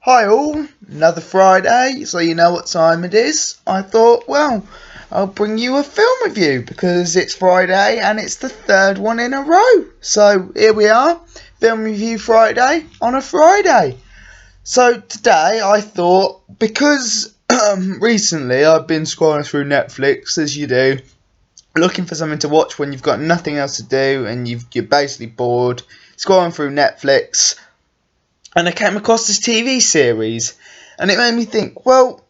Hi all, another Friday, so you know what time it is. I thought, well, I'll bring you a film review because it's Friday and it's the third one in a row. So here we are, Film Review Friday on a Friday. So today I thought, because recently I've been scrolling through Netflix, as you do, looking for something to watch when you've got nothing else to do and you're basically bored, scrolling through Netflix, and I came across this TV series, and it made me think, well,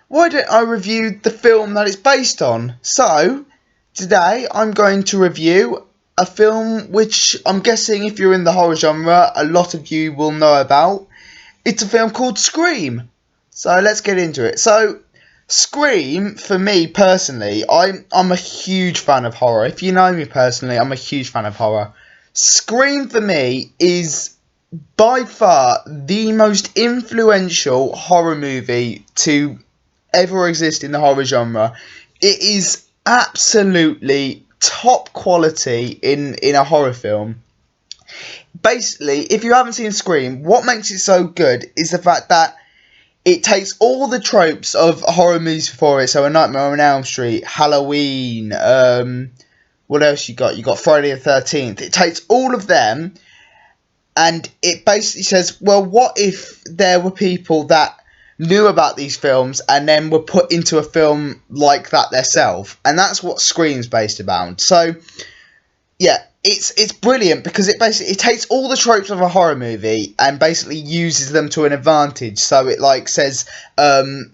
why don't I review the film that it's based on? So, today I'm going to review a film which I'm guessing if you're in the horror genre, a lot of you will know about. It's a film called Scream. So let's get into it. So, Scream, for me personally, I'm a huge fan of horror. If you know me personally, I'm a huge fan of horror. Scream for me is by far the most influential horror movie to ever exist in the horror genre. It is absolutely top quality in a horror film. Basically, if you haven't seen Scream, what makes it so good is the fact that it takes all the tropes of horror movies before it. So A Nightmare on Elm Street, Halloween, what else you got? You got Friday the 13th. It takes all of them, and it basically says, well, what if there were people that knew about these films and then were put into a film like that themselves? And that's what Scream's based about. So, yeah, it's brilliant because it takes all the tropes of a horror movie and basically uses them to an advantage. So it like says,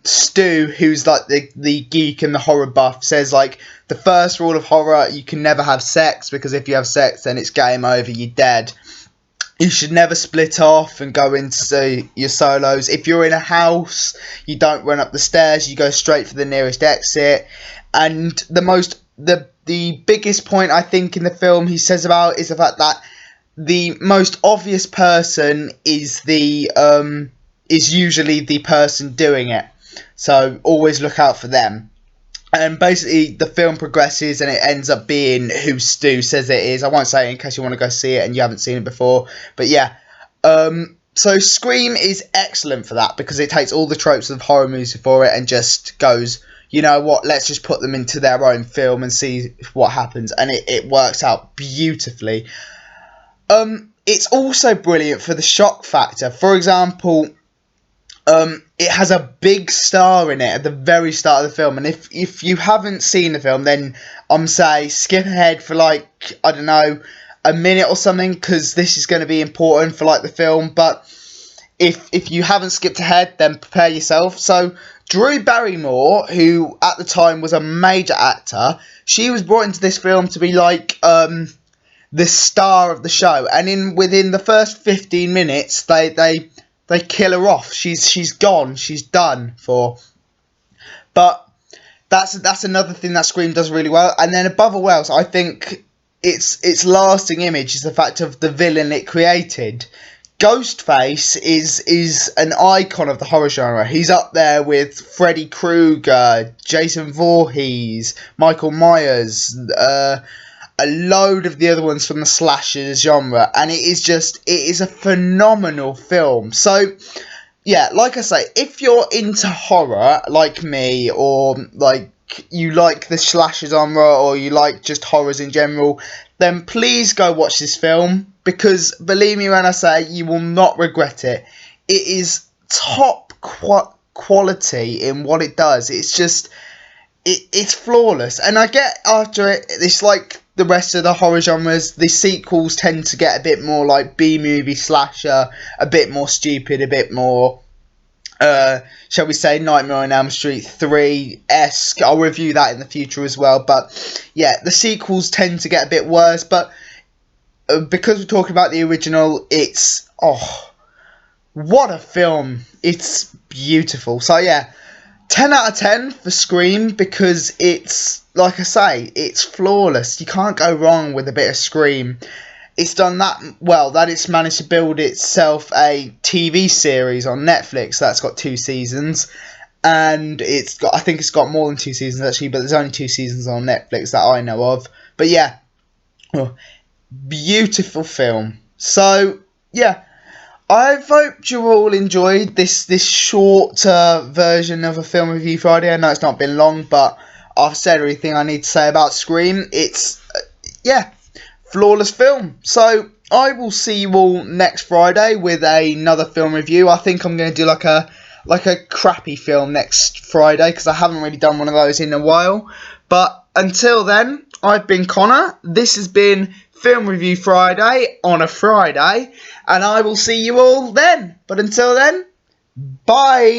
Stu, who's like the geek and the horror buff, says like the first rule of horror: you can never have sex, because if you have sex, then it's game over, you're dead. You should never split off and go into your solos. If you're in a house, you don't run up the stairs, you go straight for the nearest exit. And the biggest point I think in the film he says about is the fact that the most obvious person is usually the person doing it. So always look out for them. And basically, the film progresses and it ends up being who Stu says it is. I won't say it in case you want to go see it and you haven't seen it before. But yeah, so Scream is excellent for that because it takes all the tropes of horror movies before it and just goes, you know what, let's just put them into their own film and see what happens. And it works out beautifully. It's also brilliant for the shock factor. For example, it has a big star in it at the very start of the film, and if you haven't seen the film, then say skip ahead for like, I don't know, a minute or something, because this is going to be important for like the film. But if you haven't skipped ahead, then prepare yourself. So Drew Barrymore, who at the time was a major actor, she was brought into this film to be like the star of the show, and within the first 15 minutes they kill her off. She's gone. She's done for. But that's another thing that Scream does really well. And then above all else, I think its lasting image is the fact of the villain it created. Ghostface is an icon of the horror genre. He's up there with Freddy Krueger, Jason Voorhees, Michael Myers, a load of the other ones from the slasher genre, and it is a phenomenal film. So yeah, like I say, if you're into horror like me, or like you like the slasher genre, or you like just horrors in general, then please go watch this film, because believe me when I say you will not regret it. It is top quality in what it does. It's just it's flawless. And I get after it's like the rest of the horror genres, the sequels tend to get a bit more like B-movie slasher, a bit more stupid, a bit more, shall we say, Nightmare on Elm Street 3-esque. I'll review that in the future as well. But yeah, the sequels tend to get a bit worse. But because we're talking about the original, it's, oh, what a film. It's beautiful. So yeah, 10 out of 10 for Scream, because it's, like I say, it's flawless. You can't go wrong with a bit of Scream. It's done that well that it's managed to build itself a TV series on Netflix that's got 2 seasons. And I think it's got more than 2 seasons actually, but there's only 2 seasons on Netflix that I know of. But yeah, beautiful film. So yeah, I hope you all enjoyed this short version of a film review Friday. I know it's not been long, but I've said everything I need to say about Scream. It's yeah, flawless film. So I will see you all next Friday with another film review. I think I'm going to do like a crappy film next Friday because I haven't really done one of those in a while. But until then, I've been Connor. This has been Film Review Friday on a Friday, and I will see you all then. But until then, bye!